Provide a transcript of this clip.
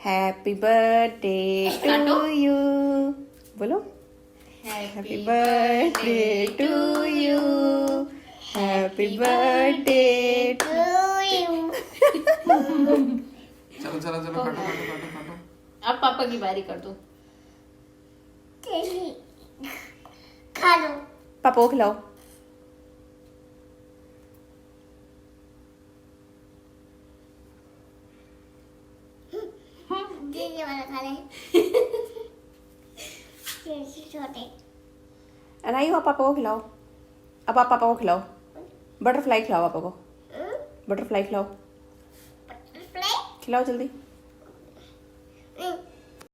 Happy birthday to you. बोलो happy birthday to you, happy birthday to you. चलो चलो चलो काटो काटो काटो काटो। अब पापा की बारी कर दो। खा लो। पापा को खिलाओ। ये वाला खा ले। छोटे अनाई आप पापा को खिलाओ। अब आप पापा को खिलाओ। बटरफ्लाई खिलाओ पापा को। बटरफ्लाई खिलाओ, बटरफ्लाई। खिलाओ जल्दी।